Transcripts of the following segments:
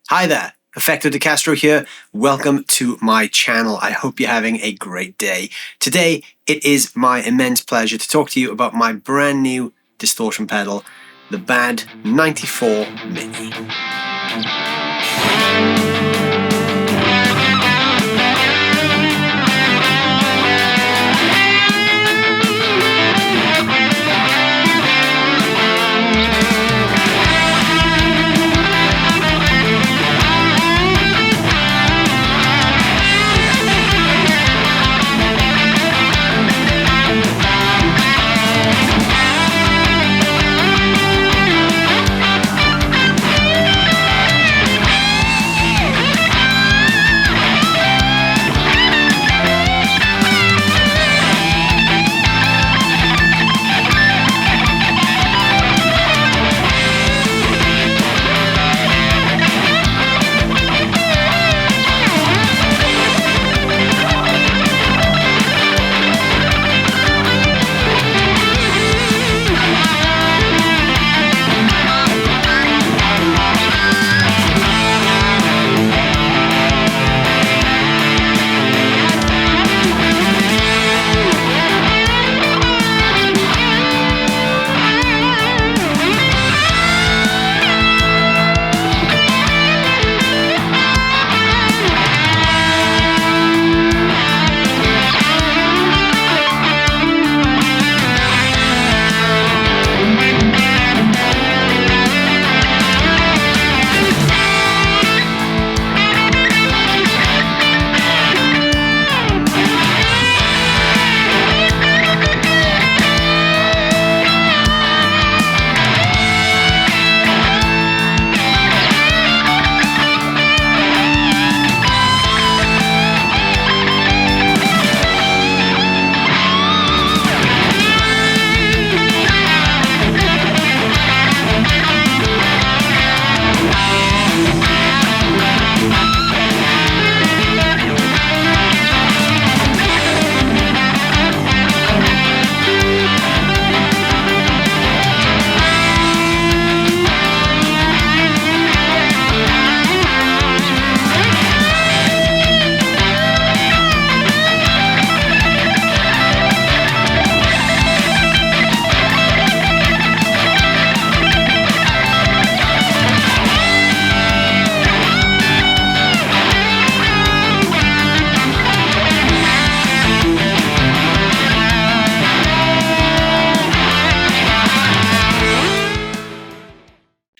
Hi there, Perfecto De Castro here. Welcome to my channel. I hope you're having a great day. Today, it is my immense pleasure to talk to you about my brand new distortion pedal, the BAD94 Mini.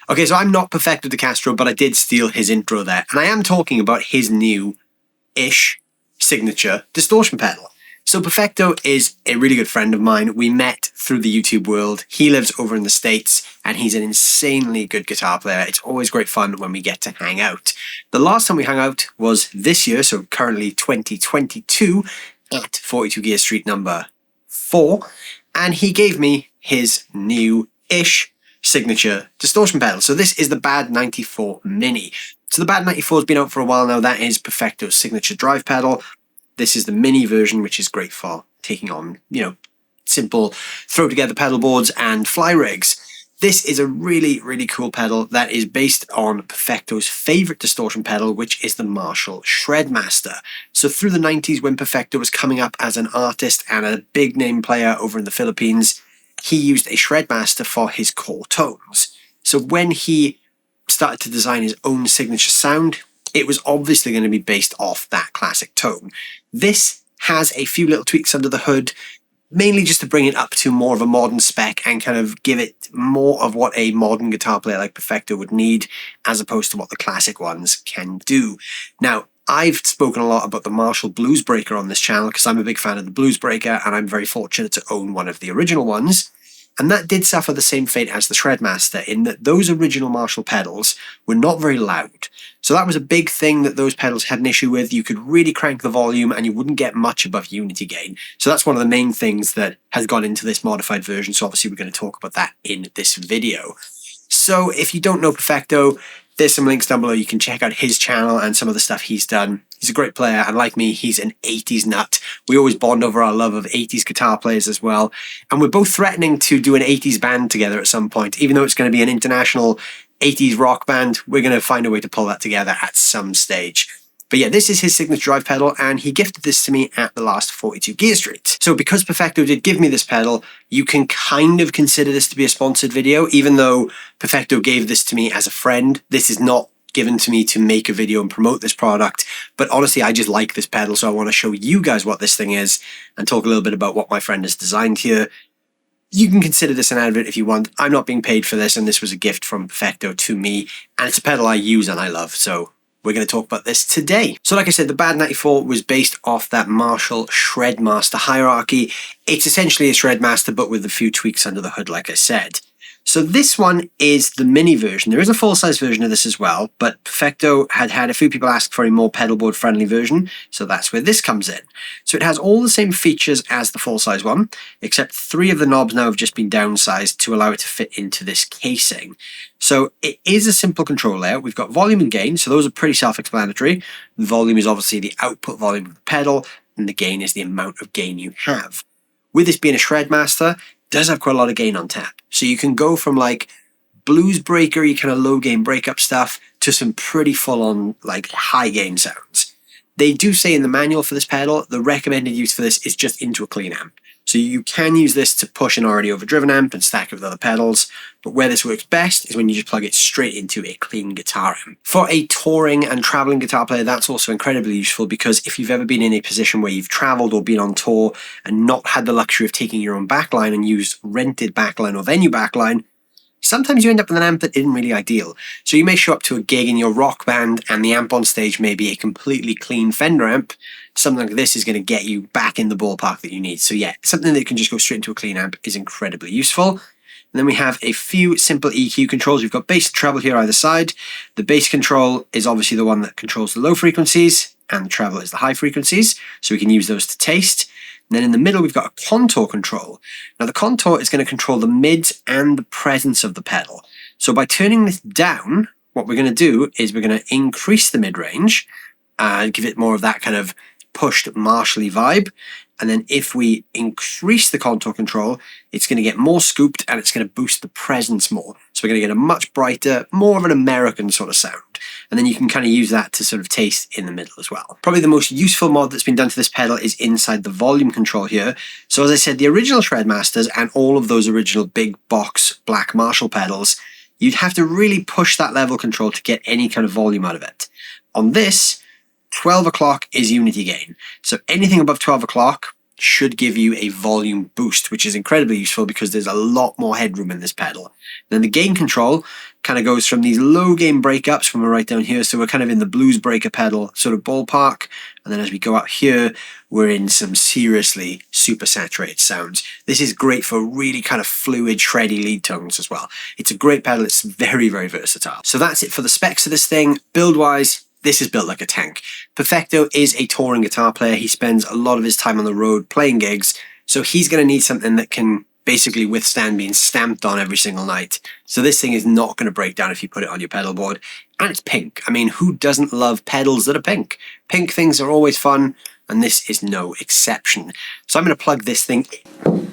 Okay, so I'm not Perfecto De Castro, but I did steal his intro there. And I am talking about his new-ish signature distortion pedal. So Perfecto is a really good friend of mine. We met through the YouTube world. He lives over in the States, and he's an insanely good guitar player. It's always great fun when we get to hang out. The last time we hung out was this year, so currently 2022, at 42 Gear Street number 4. And he gave me his new-ish signature distortion pedal. So this is the BAD94 Mini. So the BAD94 has been out for a while now. That is Perfecto's signature drive pedal. This is the mini version, which is great for taking on, simple throw together pedal boards and fly rigs. This is a really, really cool pedal that is based on Perfecto's favorite distortion pedal, which is the Marshall Shredmaster. So through the 90s, when Perfecto was coming up as an artist and a big name player over in the Philippines, he used a Shredmaster for his core tones. So when he started to design his own signature sound, it was obviously going to be based off that classic tone. This has a few little tweaks under the hood, mainly just to bring it up to more of a modern spec and kind of give it more of what a modern guitar player like Perfecto would need, as opposed to what the classic ones can do. Now, I've spoken a lot about the Marshall Blues Breaker on this channel because I'm a big fan of the Blues Breaker, and I'm very fortunate to own one of the original ones. And that did suffer the same fate as the Shredmaster, in that those original Marshall pedals were not very loud. So that was a big thing that those pedals had an issue with. You could really crank the volume and you wouldn't get much above unity gain. So that's one of the main things that has gone into this modified version. So obviously we're going to talk about that in this video. So if you don't know Perfecto, there's some links down below. You can check out his channel and some of the stuff he's done. He's a great player, and like me, he's an 80s nut. We always bond over our love of 80s guitar players as well. And we're both threatening to do an 80s band together at some point, even though it's going to be an international 80s rock band. We're going to find a way to pull that together at some stage. But yeah, this is his signature drive pedal, and he gifted this to me at the last 42 Gear Street. So because Perfecto did give me this pedal, you can kind of consider this to be a sponsored video, even though Perfecto gave this to me as a friend. This is not given to me to make a video and promote this product, but honestly, I just like this pedal, so I want to show you guys what this thing is and talk a little bit about what my friend has designed here. You can consider this an advert if you want. I'm not being paid for this, and this was a gift from Perfecto to me, and it's a pedal I use and I love, so we're going to talk about this today. So like I said, the BAD94 was based off that Marshall Shredmaster hierarchy. It's essentially a Shredmaster, but with a few tweaks under the hood, like I said. So this one is the mini version. There is a full-size version of this as well, but Perfecto had a few people ask for a more pedalboard friendly version, so that's where this comes in. So it has all the same features as the full-size one, except 3 of the knobs now have just been downsized to allow it to fit into this casing. So it is a simple control layout. We've got volume and gain, so those are pretty self-explanatory. The volume is obviously the output volume of the pedal, and the gain is the amount of gain you have. With this being a Shredmaster, does have quite a lot of gain on tap. So you can go from like blues breaker-y kind of low gain breakup stuff to some pretty full-on like high gain sounds. They do say in the manual for this pedal, the recommended use for this is just into a clean amp. So you can use this to push an already overdriven amp and stack it with other pedals, but where this works best is when you just plug it straight into a clean guitar amp. For a touring and traveling guitar player, that's also incredibly useful, because if you've ever been in a position where you've traveled or been on tour and not had the luxury of taking your own backline and used rented backline or venue backline, sometimes you end up with an amp that isn't really ideal. So you may show up to a gig in your rock band and the amp on stage may be a completely clean Fender amp. Something like this is going to get you back in the ballpark that you need. So yeah, something that can just go straight into a clean amp is incredibly useful. And then we have a few simple EQ controls. We've got bass and treble here either side. The bass control is obviously the one that controls the low frequencies, and the treble is the high frequencies. So we can use those to taste. And then in the middle, we've got a contour control. Now the contour is going to control the mids and the presence of the pedal. So by turning this down, what we're going to do is we're going to increase the mid-range and give it more of that kind of pushed Marshall-y vibe. And then if we increase the contour control, it's going to get more scooped and it's going to boost the presence more. So we're going to get a much brighter, more of an American sort of sound. And then you can kind of use that to sort of taste in the middle as well. Probably the most useful mod that's been done to this pedal is inside the volume control here. So as I said, the original Shredmasters and all of those original big box black Marshall pedals, you'd have to really push that level control to get any kind of volume out of it. On this, 12 o'clock is unity gain. So anything above 12 o'clock should give you a volume boost, which is incredibly useful because there's a lot more headroom in this pedal. Then the gain control kind of goes from these low gain breakups from right down here. So we're kind of in the blues breaker pedal sort of ballpark. And then as we go up here, we're in some seriously super saturated sounds. This is great for really kind of fluid, shreddy lead tones as well. It's a great pedal. It's very, very versatile. So that's it for the specs of this thing. Build-wise, this is built like a tank. Perfecto is a touring guitar player. He spends a lot of his time on the road playing gigs, so he's going to need something that can basically withstand being stamped on every single night. So this thing is not going to break down if you put it on your pedal board. And it's pink. I mean, who doesn't love pedals that are pink? Pink things are always fun, and this is no exception. So I'm going to plug this thing in.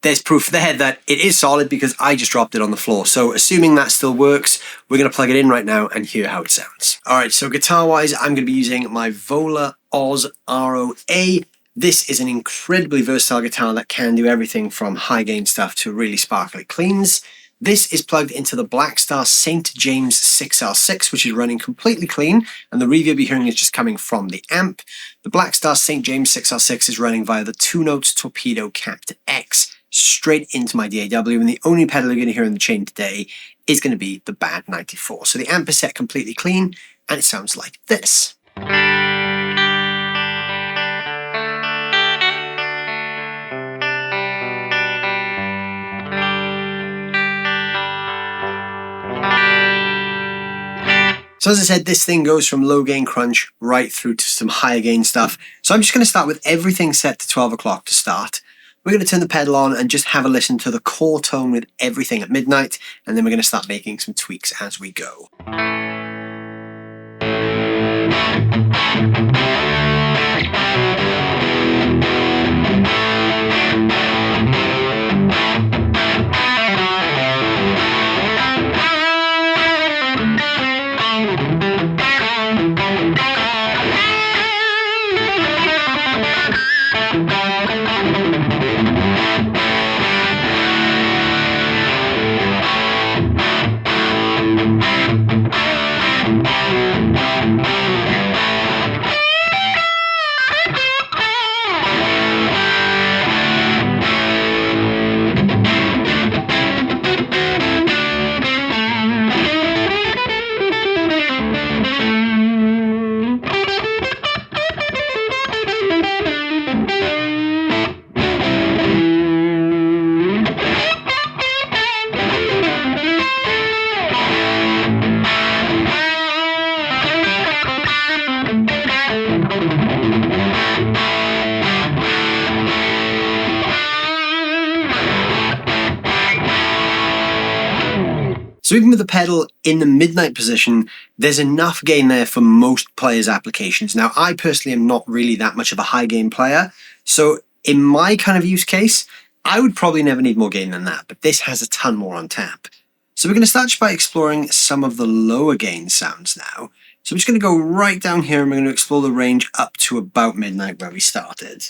There's proof there that it is solid because I just dropped it on the floor. So assuming that still works, we're going to plug it in right now and hear how it sounds. All right, so guitar-wise, I'm going to be using my Vola Oz ROA. This is an incredibly versatile guitar that can do everything from high gain stuff to really sparkly cleans. This is plugged into the Blackstar St. James 6L6, which is running completely clean, and the reverb you're hearing is just coming from the amp. The Blackstar St. James 6L6 is running via the 2-Notes Torpedo Capt X, straight into my DAW, and the only pedal you're going to hear in the chain today is going to be the BAD94. So the amp is set completely clean, and it sounds like this. So as I said, this thing goes from low gain crunch right through to some higher gain stuff. So I'm just going to start with everything set to 12 o'clock to start. We're going to turn the pedal on and just have a listen to the core tone with everything at midnight, and then we're going to start making some tweaks as we go. So even with the pedal in the midnight position, there's enough gain there for most players' applications. Now, I personally am not really that much of a high gain player, so in my kind of use case, I would probably never need more gain than that, but this has a ton more on tap. So we're going to start by exploring some of the lower gain sounds now. So I'm just going to go right down here and we're going to explore the range up to about midnight where we started.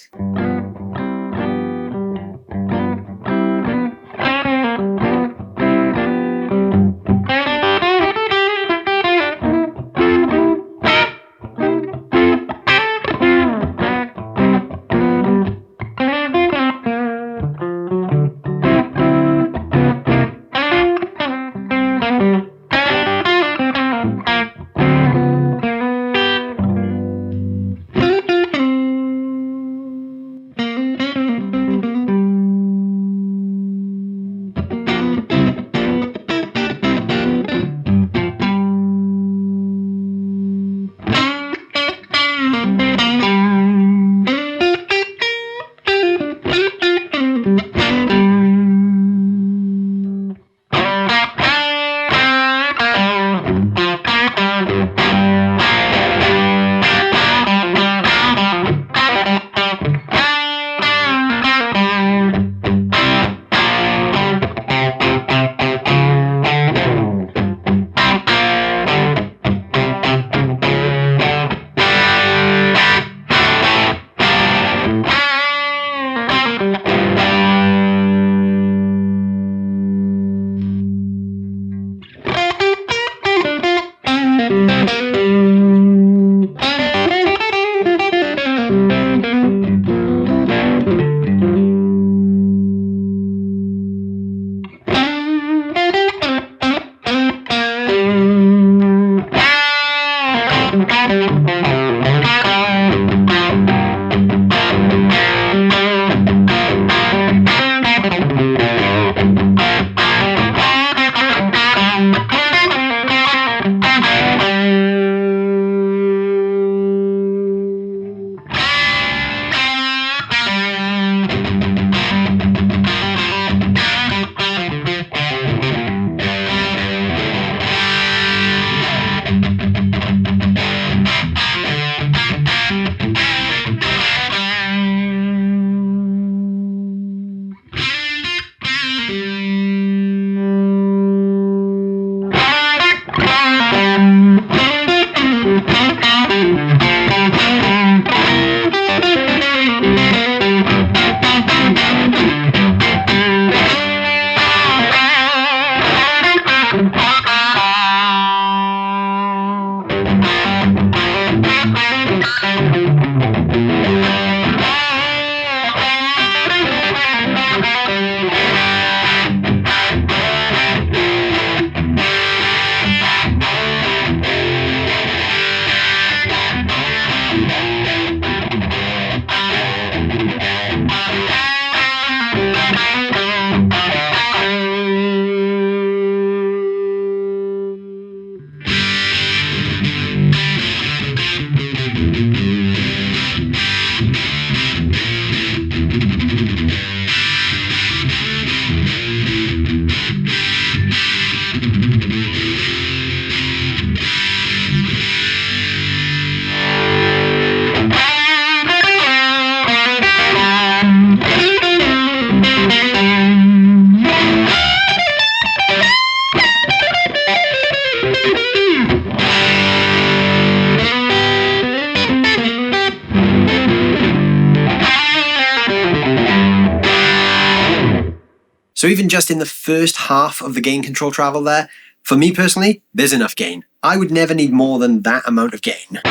So even just in the first half of the gain control travel there, for me personally, there's enough gain. I would never need more than that amount of gain.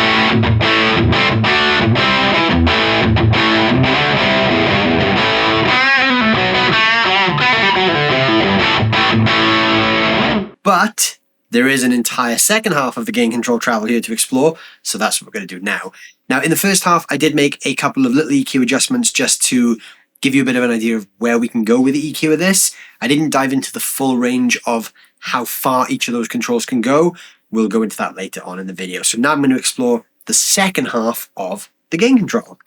But there is an entire second half of the gain control travel here to explore, so that's what we're going to do now. Now, in the first half, I did make a couple of little EQ adjustments just to give you a bit of an idea of where we can go with the EQ of this. I didn't dive into the full range of how far each of those controls can go. We'll go into that later on in the video. So now I'm going to explore the second half of the gain control.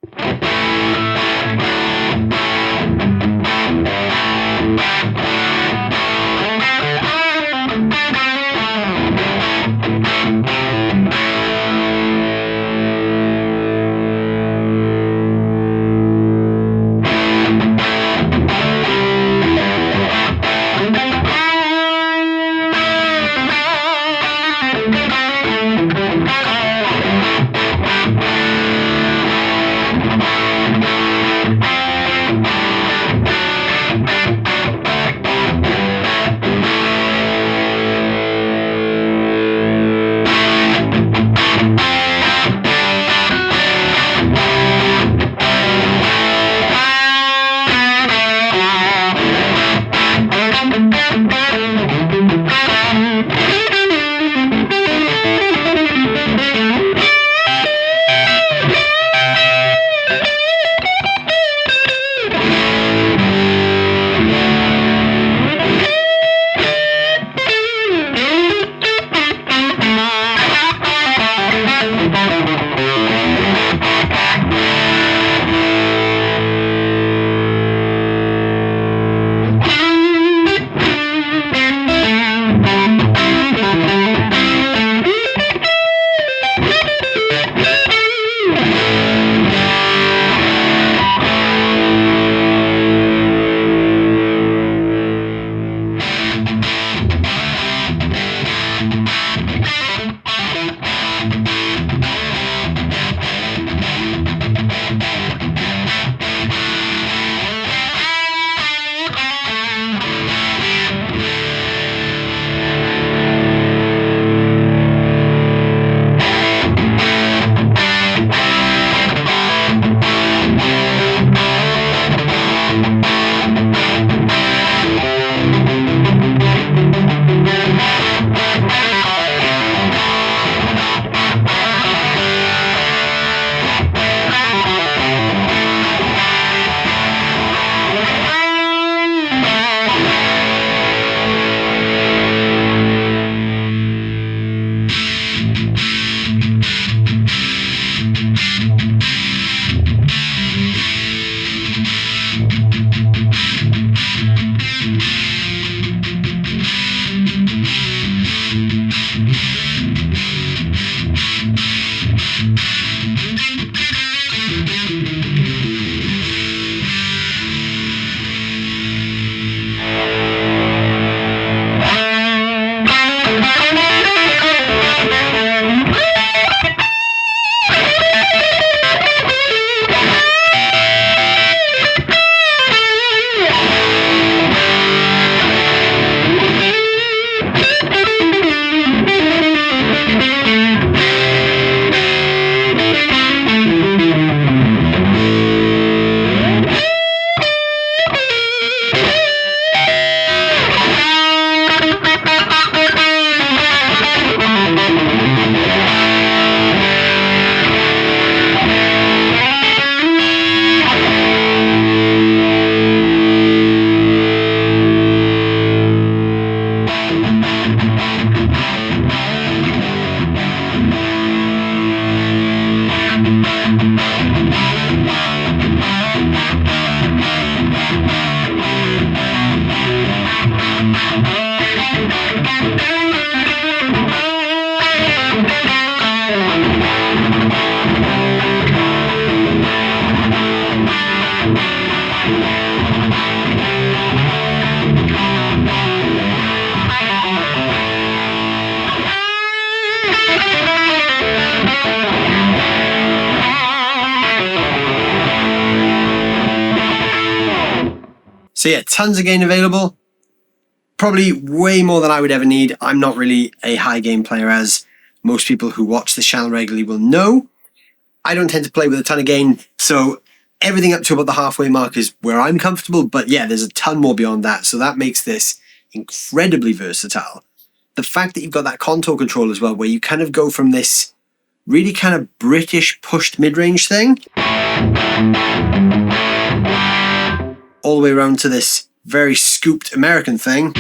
So yeah, tons of gain available. Probably way more than I would ever need. I'm not really a high gain player, as most people who watch this channel regularly will know. I don't tend to play with a ton of gain, so everything up to about the halfway mark is where I'm comfortable, but yeah, there's a ton more beyond that, so that makes this incredibly versatile. The fact that you've got that contour control as well, where you kind of go from this really kind of British pushed mid-range thing all the way around to this very scooped American thing.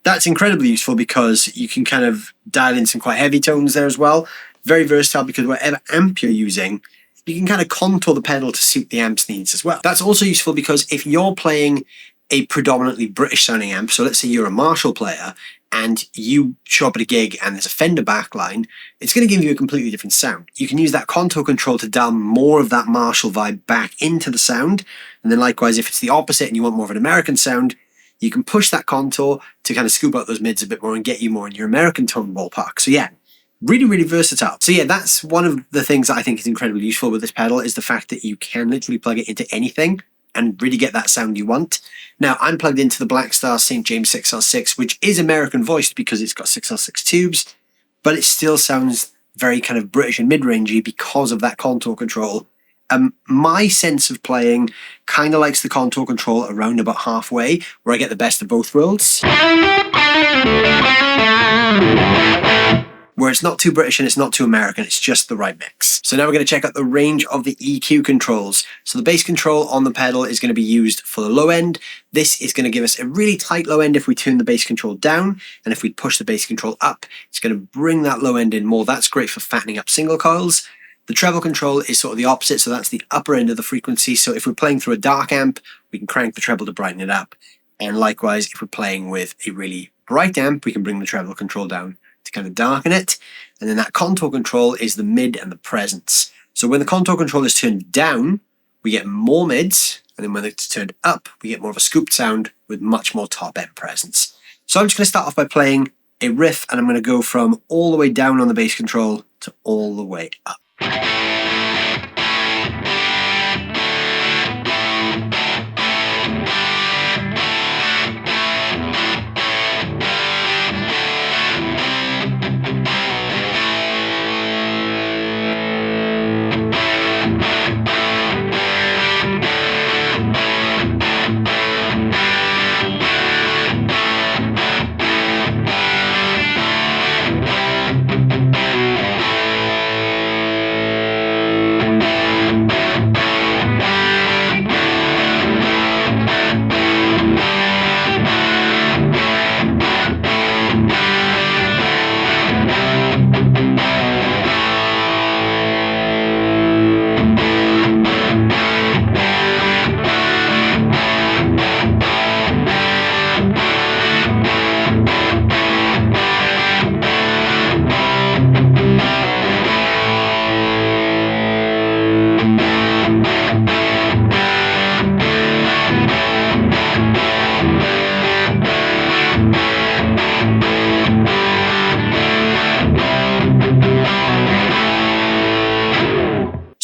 That's incredibly useful because you can kind of dial in some quite heavy tones there as well. Very versatile because whatever amp you're using, you can kind of contour the pedal to suit the amp's needs as well. That's also useful because if you're playing a predominantly British sounding amp, so let's say you're a Marshall player and you show up at a gig and there's a Fender backline, it's going to give you a completely different sound. You can use that contour control to dial more of that Marshall vibe back into the sound. And then likewise, if it's the opposite and you want more of an American sound, you can push that contour to kind of scoop out those mids a bit more and get you more in your American tone ballpark. So yeah, really, really versatile. So yeah, that's one of the things that I think is incredibly useful with this pedal, is the fact that you can literally plug it into anything and really get that sound you want. Now, I'm plugged into the Blackstar St. James 6L6, which is American voiced because it's got 6L6 tubes, but it still sounds very kind of British and mid-rangey because of that contour control. My sense of playing kind of likes the contour control around about halfway, where I get the best of both worlds, where it's not too British and it's not too American, it's just the right mix. So now we're going to check out the range of the EQ controls. So the bass control on the pedal is going to be used for the low end. This is going to give us a really tight low end if we turn the bass control down, and if we push the bass control up, it's going to bring that low end in more. That's great for fattening up single coils. The treble control is sort of the opposite, so that's the upper end of the frequency. So if we're playing through a dark amp, we can crank the treble to brighten it up. And likewise, if we're playing with a really bright amp, we can bring the treble control down to kind of darken it. And then that contour control is the mid and the presence. So when the contour control is turned down, we get more mids, and then when it's turned up, we get more of a scooped sound with much more top end presence. So I'm just going to start off by playing a riff, and I'm going to go from all the way down on the bass control to all the way up.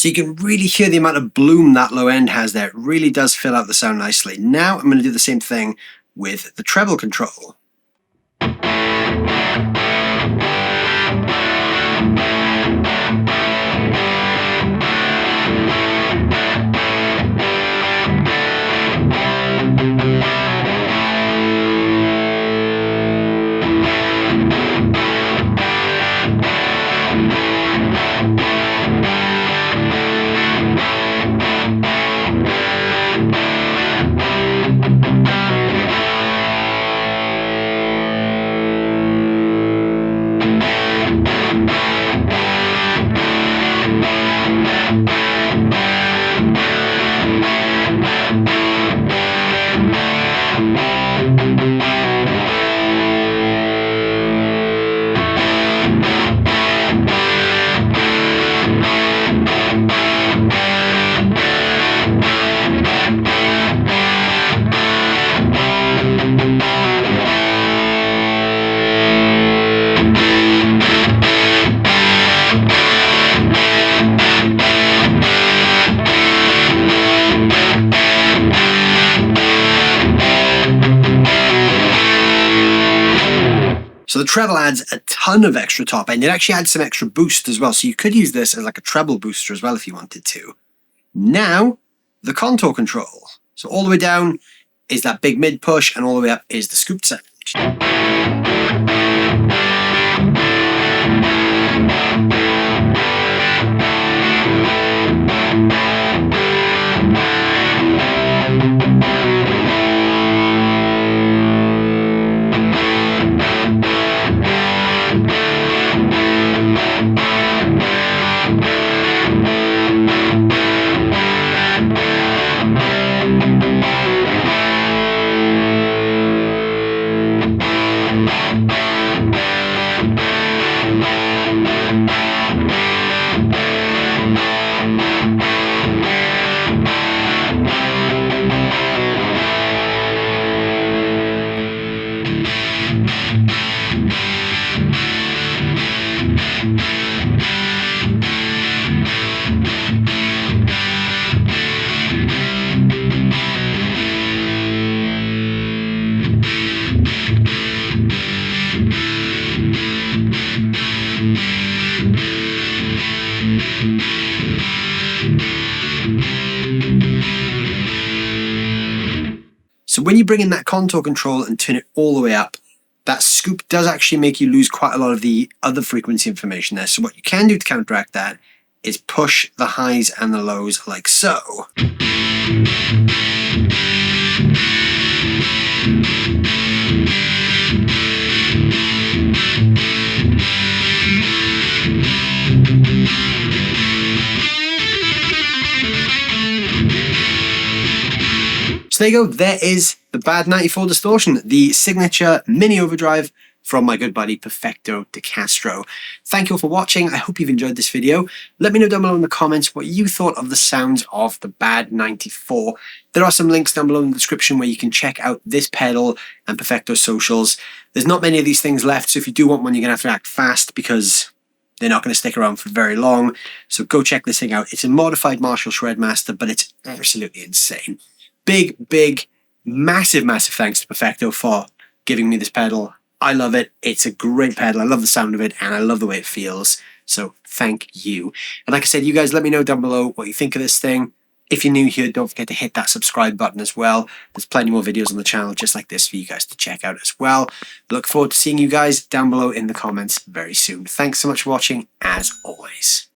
So you can really hear the amount of bloom that low end has there. It really does fill out the sound nicely. Now I'm going to do the same thing with the treble control. So the treble adds a ton of extra top end. It actually adds some extra boost as well. So you could use this as like a treble booster as well if you wanted to. Now, the contour control. So all the way down is that big mid push, and all the way up is the scooped sound. So when you bring in that contour control and turn it all the way up, that scoop does actually make you lose quite a lot of the other frequency information there. So what you can do to counteract that is push the highs and the lows like so. So there you go, there is the BAD94 Distortion, the signature mini overdrive from my good buddy Perfecto de Castro. Thank you all for watching. I hope you've enjoyed this video. Let me know down below in the comments what you thought of the sounds of the BAD94. There are some links down below in the description where you can check out this pedal and Perfecto socials. There's not many of these things left, so if you do want one, you're going to have to act fast because they're not going to stick around for very long. So go check this thing out. It's a modified Marshall Shredmaster, but it's absolutely insane. Big, massive thanks to Perfecto for giving me this pedal. I love it. It's a great pedal. I love the sound of it, and I love the way it feels. So thank you. And like I said, you guys let me know down below what you think of this thing. If you're new here, don't forget to hit that subscribe button as well. There's plenty more videos on the channel just like this for you guys to check out as well. Look forward to seeing you guys down below in the comments very soon. Thanks so much for watching, as always.